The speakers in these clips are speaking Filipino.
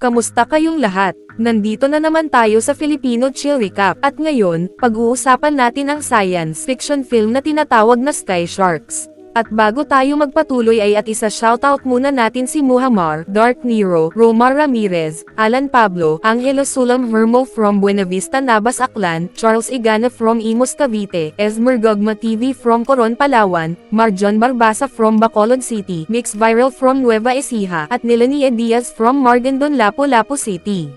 Kamusta kayong lahat? Nandito na naman tayo sa Filipino Chill Recap. At ngayon, pag-uusapan natin ang science fiction film na tinatawag na Sky Sharks. At bago tayo magpatuloy ay shoutout muna natin si Muhammad, Dark Nero, Romar Ramirez, Alan Pablo, Angelo Sulam Hermo from Buena Vista Navas Aklan, Charles Igana from Imus Cavite, Esmer Gogma TV from Coron Palawan, Marjon Barbasa from Bacolod City, Mix Viral from Nueva Ecija, at Nilania Diaz from Margandon Lapu-Lapu City.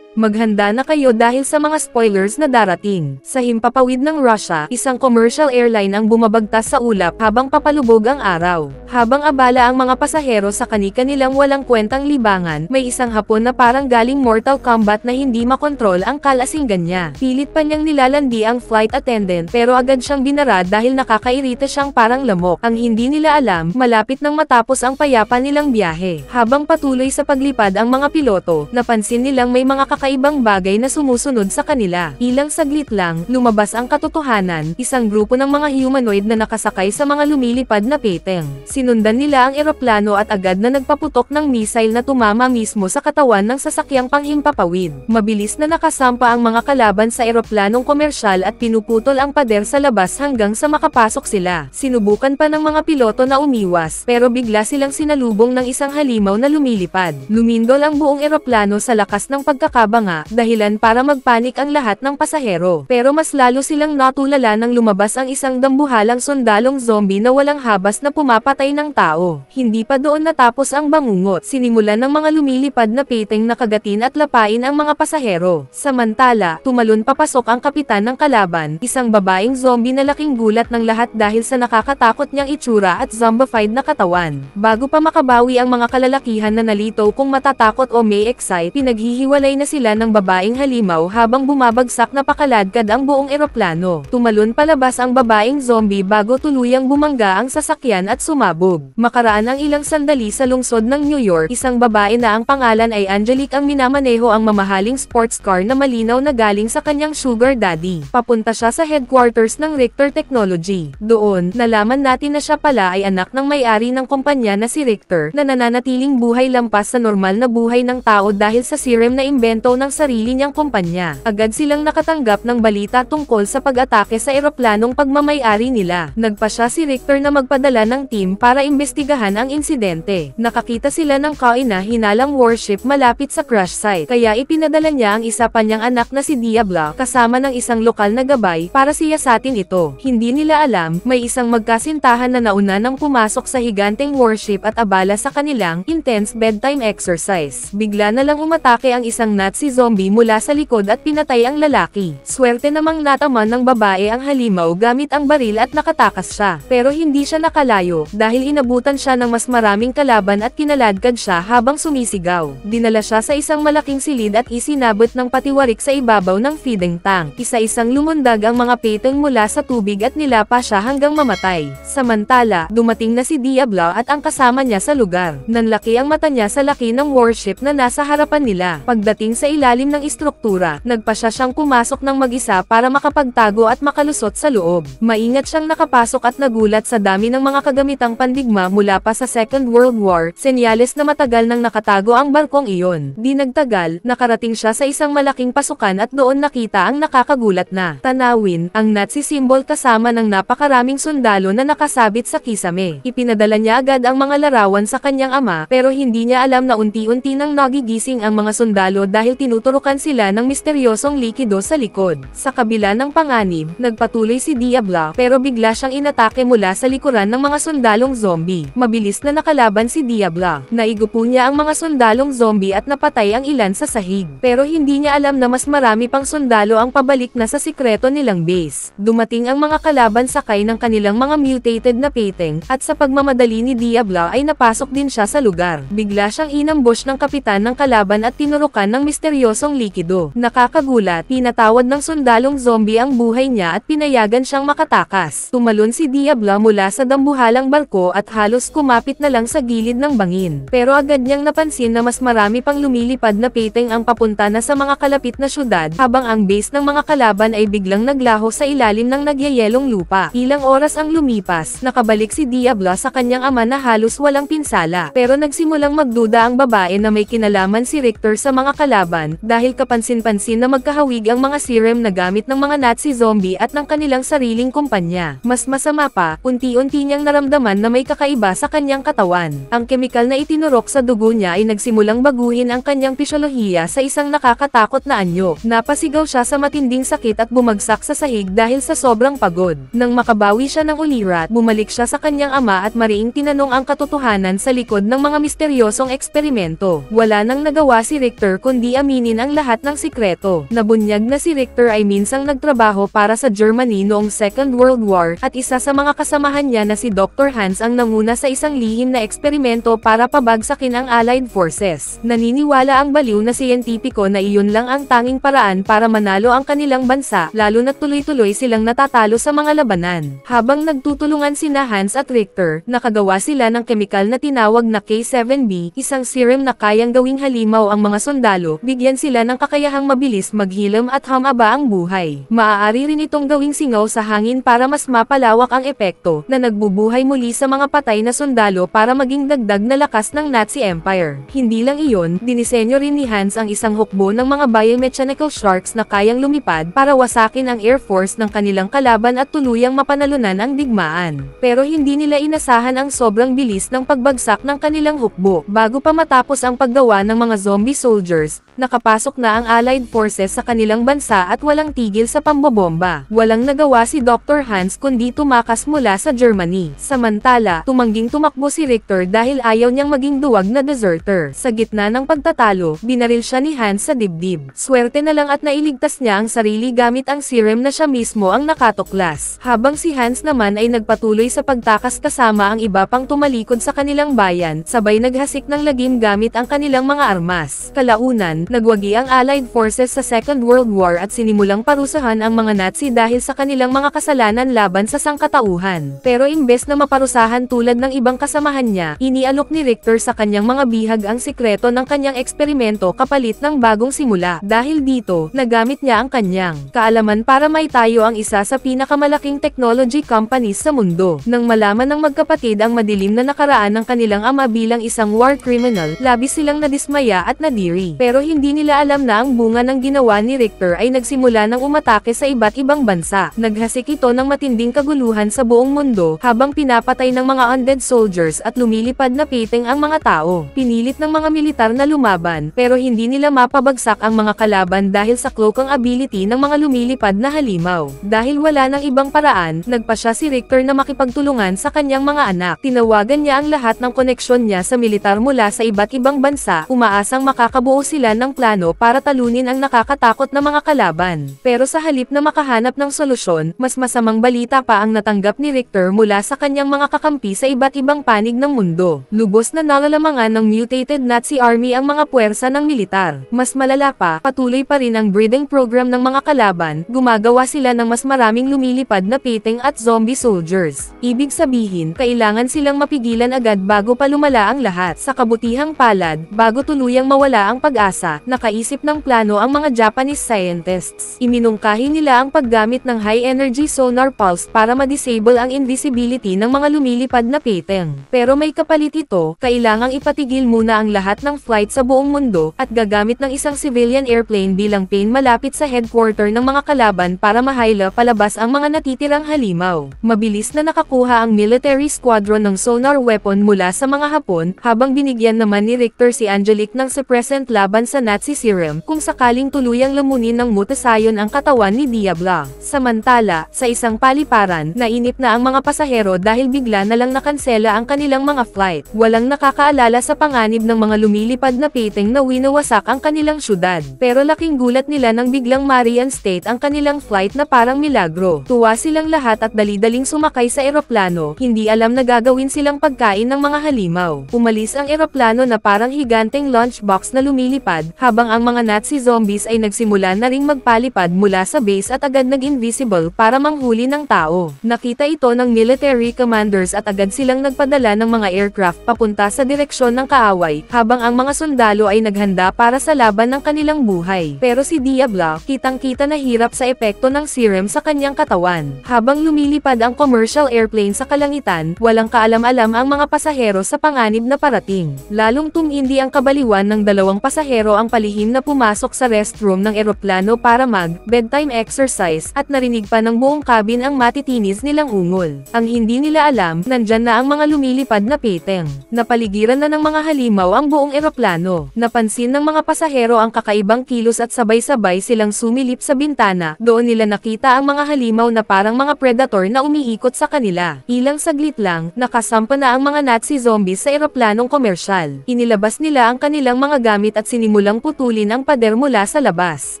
Maghanda na kayo dahil sa mga spoilers na darating. Sa himpapawid ng Russia, isang commercial airline ang bumabagtas sa ulap habang papalubog ang araw. Habang abala ang mga pasahero sa kani-kanilang walang kwentang libangan, may isang Hapon na parang galing Mortal Kombat na hindi makontrol ang kalasinggan niya. Pilit pa niyang nilalandi ang flight attendant pero agad siyang binara dahil nakakairita siyang parang lamok. Ang hindi nila alam, malapit nang matapos ang payapa nilang biyahe. Habang patuloy sa paglipad ang mga piloto, napansin nilang may mga kakaibang bagay na sumusunod sa kanila. Ilang saglit lang, lumabas ang katotohanan, isang grupo ng mga humanoid na nakasakay sa mga lumilipad na peteng. Sinundan nila ang eroplano at agad na nagpaputok ng missile na tumama mismo sa katawan ng sasakyang panghimpapawid. Mabilis na nakasampa ang mga kalaban sa eroplanong komersyal at pinuputol ang pader sa labas hanggang sa makapasok sila. Sinubukan pa ng mga piloto na umiwas, pero bigla silang sinalubong ng isang halimaw na lumilipad. Lumindol ang buong eroplano sa lakas ng pagkakabanga, dahilan para magpanik ang lahat ng pasahero. Pero mas lalo silang natulala nang lumabas ang isang dambuhalang sundalong zombie na walang habas na pumapatay ng tao. Hindi pa doon natapos ang bangungot. Sinimulan ng mga lumilipad na peteng na kagatin at lapain ang mga pasahero. Samantala, tumalon papasok ang kapitan ng kalaban, isang babaeng zombie na laking gulat ng lahat dahil sa nakakatakot niyang itsura at zombified na katawan. Bago pa makabawi ang mga kalalakihan na nalito kung matatakot o may excite, pinaghihiwalay na sila ng babaeng halimaw habang bumabagsak na pakaladkad ang buong eroplano. Tumalon palabas ang babaeng zombie bago tuluyang bumangga ang sasakyan at sumabog. Makaraan ang ilang sandali sa lungsod ng New York, isang babae na ang pangalan ay Angelique ang minamaneho ang mamahaling sports car na malinaw na galing sa kanyang sugar daddy. Papunta siya sa headquarters ng Richter Technology. Doon, nalaman natin na siya pala ay anak ng may-ari ng kumpanya na si Richter, na nananatiling buhay lampas sa normal na buhay ng tao dahil sa serum na imbento ng sarili niyang kumpanya. Agad silang nakatanggap ng balita tungkol sa pag-atake sa eroplanong pagmamay-ari nila. Nagpa siya si Richter na magpadala ng team para imbestigahan ang insidente. Nakakita sila ng kaina-hinalang warship malapit sa crash site, kaya ipinadala niya ang isa pa niyang anak na si Diablo kasama ng isang lokal na gabay para siyasatin ito. Hindi nila alam, may isang magkasintahan na nauna nang pumasok sa higanteng warship at abala sa kanilang intense bedtime exercise. Bigla na lang umatake ang isang Nazi zombie mula sa likod at pinatay ang lalaki. Swerte namang nataman ng babae ang halimaw gamit ang baril at nakatakas siya. Pero hindi siya nakalayo, dahil inabutan siya ng mas maraming kalaban at kinaladkad siya habang sumisigaw. Dinala siya sa isang malaking silid at isinabot ng patiwarik sa ibabaw ng feeding tank. Isa-isang lumundag ang mga peteng mula sa tubig at nilapa siya hanggang mamatay. Samantala, dumating na si Diablo at ang kasama niya sa lugar. Nanlaki ang mata niya sa laki ng warship na nasa harapan nila. Pagdating sa ilalim ng istruktura, nagpa siyang pumasok ng mag-isa para makapagtago at makalusot sa loob. Maingat siyang nakapasok at nagulat sa dami ng mga kagamitang pandigma mula pa sa Second World War, senyales na matagal nang nakatago ang barkong iyon. Di nagtagal, nakarating siya sa isang malaking pasukan at doon nakita ang nakakagulat na tanawin, ang Nazi symbol kasama ng napakaraming sundalo na nakasabit sa kisame. Ipinadala niya agad ang mga larawan sa kanyang ama, pero hindi niya alam na unti-unti nang nagigising ang mga sundalo dahil tinuturukan sila ng misteryosong likido sa likod. Sa kabila ng panganib, nagpatuloy si Diablo pero bigla siyang inatake mula sa likuran ng mga sundalong zombie. Mabilis na nakalaban si Diablo. Naigupo niya ang mga sundalong zombie at napatay ang ilan sa sahig. Pero hindi niya alam na mas marami pang sundalo ang pabalik na sa sikreto nilang base. Dumating ang mga kalaban sakay ng kanilang mga mutated na peteng, at sa pagmamadali ni Diablo ay napasok din siya sa lugar. Bigla siyang inambush ng kapitan ng kalaban at tinurukan ng misteryo misteryosong likido. Nakakagulat, pinatawad ng sundalong zombie ang buhay niya at pinayagan siyang makatakas. Tumalon si Diablo mula sa dambuhalang barko at halos kumapit na lang sa gilid ng bangin. Pero agad niyang napansin na mas marami pang lumilipad na peteng ang papunta na sa mga kalapit na syudad, habang ang base ng mga kalaban ay biglang naglaho sa ilalim ng nagyayelong lupa. Ilang oras ang lumipas, nakabalik si Diablo sa kanyang ama na halos walang pinsala. Pero nagsimulang magduda ang babae na may kinalaman si Richter sa mga kalaban, dahil kapansin-pansin na magkahawig ang mga serum na gamit ng mga Nazi zombie at ng kanilang sariling kumpanya. Mas masama pa, unti-unti niyang naramdaman na may kakaiba sa kanyang katawan. Ang kemikal na itinurok sa dugo niya ay nagsimulang baguhin ang kanyang pisyolohiya sa isang nakakatakot na anyo. Napasigaw siya sa matinding sakit at bumagsak sa sahig dahil sa sobrang pagod. Nang makabawi siya ng ulirat, bumalik siya sa kanyang ama at mariing tinanong ang katotohanan sa likod ng mga misteryosong eksperimento. Wala nang nagawa si Richter kundi aminin ang lahat ng sikreto. Nabunyag na si Richter ay minsang nagtrabaho para sa Germany noong Second World War, at isa sa mga kasamahan niya na si Dr. Hans ang nanguna sa isang lihim na eksperimento para pabagsakin ang Allied Forces. Naniniwala ang baliw na siyentipiko na iyon lang ang tanging paraan para manalo ang kanilang bansa, lalo na tuloy-tuloy silang natatalo sa mga labanan. Habang nagtutulungan sina Hans at Richter, nakagawa sila ng kemikal na tinawag na K7B, isang serum na kayang gawing halimaw ang mga sundalo, bigyan sila ng kakayahang mabilis maghilom at humaba ang buhay. Maaari rin itong gawing singaw sa hangin para mas mapalawak ang epekto, na nagbubuhay muli sa mga patay na sundalo para maging dagdag na lakas ng Nazi Empire. Hindi lang iyon, dinisenyo rin ni Hans ang isang hukbo ng mga biomechanical sharks na kayang lumipad para wasakin ang Air Force ng kanilang kalaban at tuluyang mapanalunan ang digmaan. Pero hindi nila inasahan ang sobrang bilis ng pagbagsak ng kanilang hukbo. Bago pa matapos ang paggawa ng mga zombie soldiers, nakapasok na ang Allied Forces sa kanilang bansa at walang tigil sa pambobomba. Walang nagawa si Dr. Hans kundi tumakas mula sa Germany. Samantala, tumangging tumakbo si Richter dahil ayaw niyang maging duwag na deserter. Sa gitna ng pagtatalo, binaril siya ni Hans sa dibdib. Swerte na lang at nailigtas niya ang sarili gamit ang serum na siya mismo ang nakatuklas. Habang si Hans naman ay nagpatuloy sa pagtakas kasama ang iba pang tumalikod sa kanilang bayan, sabay naghasik ng lagim gamit ang kanilang mga armas. Kalaunan, nagwagi ang Allied Forces sa Second World War at sinimulang parusahan ang mga Nazi dahil sa kanilang mga kasalanan laban sa sangkatauhan. Pero imbes na maparusahan tulad ng ibang kasamahan niya, inialok ni Richter sa kanyang mga bihag ang sikreto ng kanyang eksperimento kapalit ng bagong simula. Dahil dito, nagamit niya ang kanyang kaalaman para maitayo ang isa sa pinakamalaking technology companies sa mundo. Nang malaman ng magkapatid ang madilim na nakaraan ng kanilang ama bilang isang war criminal, labis silang nadismaya at nadiri. Pero hindi nila alam na ang bunga ng ginawa ni Richter ay nagsimula ng umatake sa iba't ibang bansa. Naghasik ito ng matinding kaguluhan sa buong mundo, habang pinapatay ng mga undead soldiers at lumilipad na peteng ang mga tao. Pinilit ng mga militar na lumaban, pero hindi nila mapabagsak ang mga kalaban dahil sa cloak ang ability ng mga lumilipad na halimaw. Dahil wala ng ibang paraan, nagpasya si Richter na makipagtulungan sa kanyang mga anak. Tinawagan niya ang lahat ng koneksyon niya sa militar mula sa iba't ibang bansa, umaasang makakabuo sila ng plano para talunin ang nakakatakot na mga kalaban. Pero sa halip na makahanap ng solusyon, mas masamang balita pa ang natanggap ni Richter mula sa kanyang mga kakampi sa iba't ibang panig ng mundo. Lubos na nalalamangan ng mutated Nazi army ang mga puwersa ng militar. Mas malala pa, patuloy pa rin ang breeding program ng mga kalaban, gumagawa sila ng mas maraming lumilipad na peteng at zombie soldiers. Ibig sabihin, kailangan silang mapigilan agad bago pa lumala ang lahat. Sa kabutihang palad, bago tuluyang mawala ang pag-asa, nakaisip ng plano ang mga Japanese scientists. Iminungkahi nila ang paggamit ng high-energy sonar pulse para ma-disable ang invisibility ng mga lumilipad na peteng. Pero may kapalit ito, kailangang ipatigil muna ang lahat ng flight sa buong mundo, at gagamit ng isang civilian airplane bilang plane malapit sa headquarter ng mga kalaban para mahayla palabas ang mga natitirang halimaw. Mabilis na nakakuha ang military squadron ng sonar weapon mula sa mga Hapon, habang binigyan naman ni Richter si Angelique ng suppressant laban sa Nazi serum kung sakaling tuluyang lamunin ng mutasayon ang katawan ni Diablo. Samantala, sa isang paliparan, nainip na ang mga pasahero dahil bigla na lang nakansela ang kanilang mga flight. Walang nakakaalala sa panganib ng mga lumilipad na peteng na winawasak ang kanilang syudad. Pero laking gulat nila nang biglang ma-reinstate ang kanilang flight na parang milagro. Tuwa silang lahat at dali-daling sumakay sa eroplano, hindi alam na gagawin silang pagkain ng mga halimaw. Umalis ang eroplano na parang higanteng lunchbox na lumilipad, habang ang mga Nazi zombies ay nagsimula na ring magpalipad mula sa base at agad nag-invisible para manghuli ng tao. Nakita ito ng military commanders at agad silang nagpadala ng mga aircraft papunta sa direksyon ng kaaway, habang ang mga sundalo ay naghanda para sa laban ng kanilang buhay. Pero si Diablo, kitang-kita na hirap sa epekto ng serum sa kanyang katawan. Habang lumilipad ang commercial airplane sa kalangitan, walang kaalam-alam ang mga pasahero sa panganib na parating. Lalong tumindi ang kabaliwan ng dalawang pasahero ang palihim na pumasok sa restroom ng eroplano para mag-bedtime exercise, at narinig pa ng buong cabin ang matitinis nilang ungol. Ang hindi nila alam, nandyan na ang mga lumilipad na peteng. Napaligiran na ng mga halimaw ang buong eroplano. Napansin ng mga pasahero ang kakaibang kilos at sabay-sabay silang sumilip sa bintana. Doon nila nakita ang mga halimaw na parang mga predator na umiikot sa kanila. Ilang saglit lang, nakasampa na ang mga Nazi zombies sa eroplanong komersyal. Inilabas nila ang kanilang mga gamit at sinimulang putulin ang pader mula sa labas.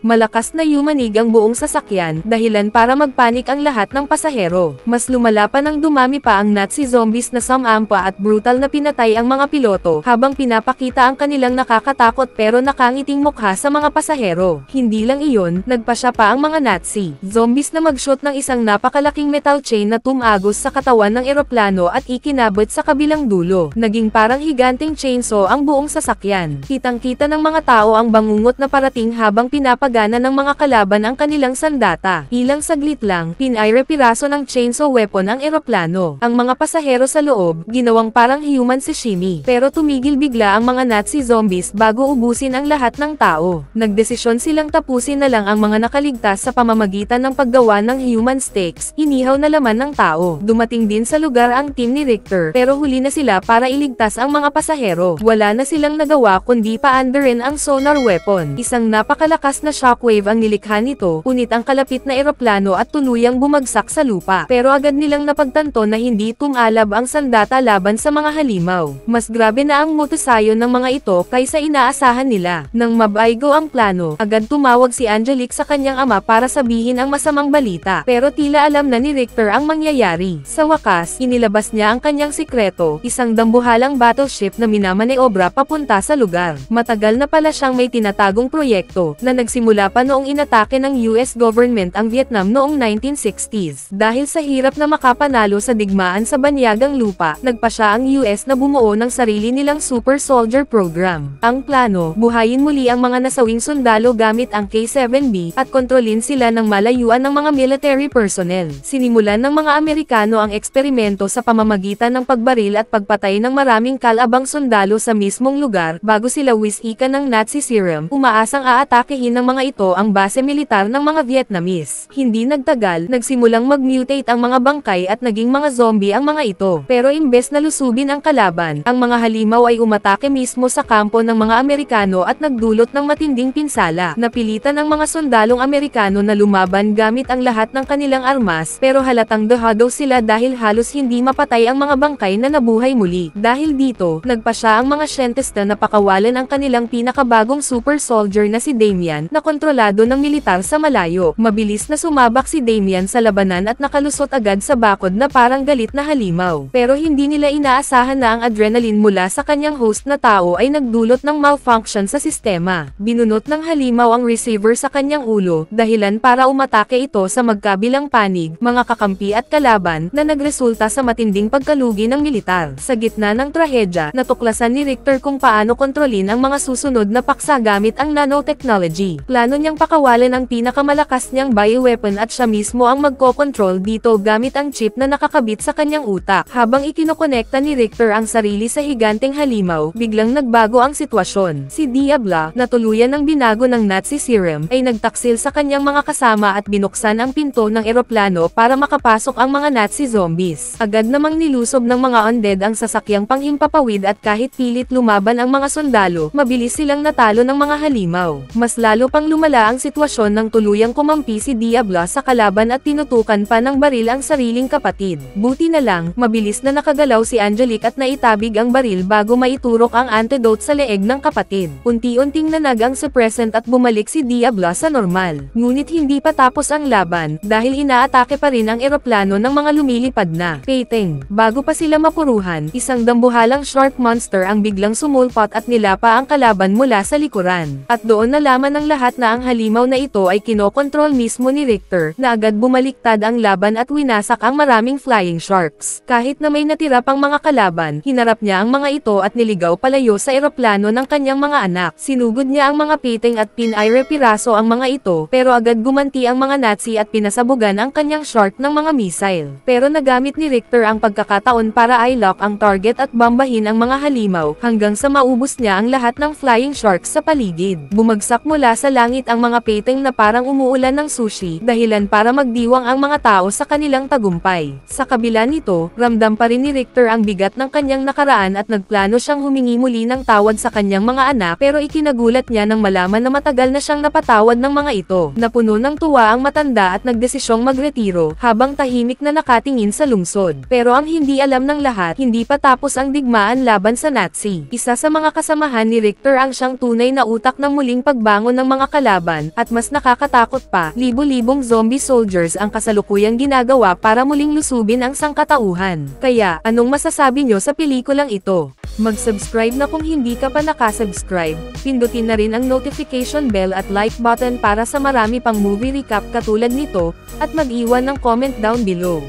Malakas na yumanig ang buong sasakyan, dahilan para magpanik ang lahat ng pasahero. Mas lumala pa nang dumami pa ang Nazi zombies na samampa at brutal na pinatay ang mga piloto, habang pinapakita ang kanilang nakakatakot pero nakangiting mukha sa mga pasahero. Hindi lang iyon, nagpasya pa ang mga Nazi zombies na mag-shoot ng isang napakalaking metal chain na tumagos sa katawan ng eroplano at ikinabot sa kabilang dulo. Naging parang higanting chainsaw ang buong sasakyan. Kitang-kita ng mga tao ang bangungot na parating habang pinapagana ng mga kalaban ang kanilang sandata. Ilang saglit lang, pinaire-piraso ng chainsaw weapon ang eroplano. Ang mga pasahero sa loob, ginawang parang human sashimi. Pero tumigil bigla ang mga Nazi zombies bago ubusin ang lahat ng tao. Nagdesisyon silang tapusin na lang ang mga nakaligtas sa pamamagitan ng paggawa ng human steaks, inihaw na laman ng tao. Dumating din sa lugar ang team ni Richter, pero huli na sila para iligtas ang mga pasahero. Wala na silang nagawa kundi paandarin ang sonar weapon. Isang napakalakas na shockwave ang nilikha nito, unit ang kalapit na eroplano at tuluyang bumagsak sa lupa. Pero agad nilang napagtanto na hindi tumalab ang sandata laban sa mga halimaw. Mas grabe na ang motosayon ng mga ito kaysa inaasahan nila. Nang mabaygo ang plano, agad tumawag si Angelique sa kanyang ama para sabihin ang masamang balita. Pero tila alam na ni Richter ang mangyayari. Sa wakas, inilabas niya ang kanyang sikreto, isang dambuhalang battleship na minamaneobra papunta sa lugar. Matagal na pala siyang may tinatagong proyekto, na nagsimula pa noong inatake ng US government ang Vietnam noong 1960s. Dahil sa hirap na makapanalo sa digmaan sa banyagang lupa, nagpasya ang US na bumuo ng sarili nilang Super Soldier Program. Ang plano, buhayin muli ang mga nasawing sundalo gamit ang K-7B, at kontrolin sila ng malayuan ng mga military personnel. Sinimulan ng mga Amerikano ang eksperimento sa pamamagitan ng pagbaril at pagpatay ng maraming kalabang sundalo sa mismong lugar, bago sila wisikan ng Nazi serum, umaasang aatakehin ng mga ito ang base militar ng mga Vietnamese. Hindi nagtagal, nagsimulang mag-mutate ang mga bangkay at naging mga zombie ang mga ito. Pero imbes na lusubin ang kalaban, ang mga halimaw ay umatake mismo sa kampo ng mga Amerikano at nagdulot ng matinding pinsala. Napilitan ang mga sundalong Amerikano na lumaban gamit ang lahat ng kanilang armas, pero halatang dehado sila dahil halos hindi mapatay ang mga bangkay na nabuhay muli. Dahil dito, nagpasya ang mga siyentista na pakawalan ang kanilang pinakabagong super soldier na si Damian, na kontrolado ng militar sa malayo. Mabilis na sumabak si Damian sa labanan at nakalusot agad sa bakod na parang galit na halimaw. Pero hindi nila inaasahan na ang adrenaline mula sa kanyang host na tao ay nagdulot ng malfunction sa sistema. Binunot ng halimaw ang receiver sa kanyang ulo, dahilan para umatake ito sa magkabilang panig, mga kakampi at kalaban, na nagresulta sa matinding pagkalugi ng militar. Sa gitna ng trahedya, natuklasan ni Richter kung paano kontrolin ang mga susunod na paksa gamit ang nanotechnology. Plano niyang pakawalan ang pinakamalakas niyang bioweapon at siya mismo ang magkokontrol dito gamit ang chip na nakakabit sa kanyang utak. Habang ikinokonekta ni Richter ang sarili sa higanteng halimaw, biglang nagbago ang sitwasyon. Si Diablo, na tuluyan ng binago ng Nazi serum, ay nagtaksil sa kanyang mga kasama at binuksan ang pinto ng eroplano para makapasok ang mga Nazi zombies. Agad namang nilusob ng mga undead ang sasakyang panghimpapawid at kahit pilit lumaban ang mga sundalo, mabilis silang natalo ng mga halimaw. Mas lalo pang lumala ang sitwasyon nang tuluyang kumampi si Diablo sa kalaban at tinutukan pa ng baril ang sariling kapatid. Buti na lang, mabilis na nakagalaw si Angelique at naitabig ang baril bago maiturok ang antidote sa leeg ng kapatid. Unti-unting nanag ang suppressant at bumalik si Diablo sa normal. Ngunit hindi pa tapos ang laban, dahil inaatake pa rin ang eroplano ng mga lumilipad na peteng. Bago pa sila mapuruhan, isang dambuhalang shark monster ang biglang sumulpot at nilapa ang kalaban mula mula sa likuran. At doon nalaman ng lahat na ang halimaw na ito ay kinokontrol mismo ni Richter, na agad bumaliktad ang laban at winasak ang maraming flying sharks. Kahit na may natira pang mga kalaban, hinarap niya ang mga ito at niligaw palayo sa eroplano ng kanyang mga anak. Sinugod niya ang mga piting at pinay-repiraso ang mga ito, pero agad gumanti ang mga Nazi at pinasabugan ang kanyang shark ng mga missile. Pero nagamit ni Richter ang pagkakataon para i-lock ang target at bambahin ang mga halimaw, hanggang sa maubos niya ang lahat ng flying sharks sa paligid. Bumagsak mula sa langit ang mga piting na parang umuulan ng sushi, dahilan para magdiwang ang mga tao sa kanilang tagumpay. Sa kabila nito, ramdam pa rin ni Richter ang bigat ng kanyang nakaraan at nagplano siyang humingi muli ng tawad sa kanyang mga anak, pero ikinagulat niya nang malaman na matagal na siyang napatawad ng mga ito. Napuno ng tuwa ang matanda at nagdesisyong magretiro, habang tahimik na nakatingin sa lungsod. Pero ang hindi alam ng lahat, hindi pa tapos ang digmaan laban sa Nazi. Isa sa mga kasamahan ni Richter ang siyang tunay na utak ng muling pagbangon ng mga kalaban, at mas nakakatakot pa, libo-libong zombie soldiers ang kasalukuyang ginagawa para muling lusubin ang sangkatauhan. Kaya, anong masasabi nyo sa pelikulang ito? Mag-subscribe na kung hindi ka pa nakasubscribe, pindutin na rin ang notification bell at like button para sa marami pang movie recap katulad nito, at mag-iwan ng comment down below.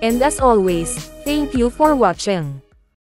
And as always, thank you for watching.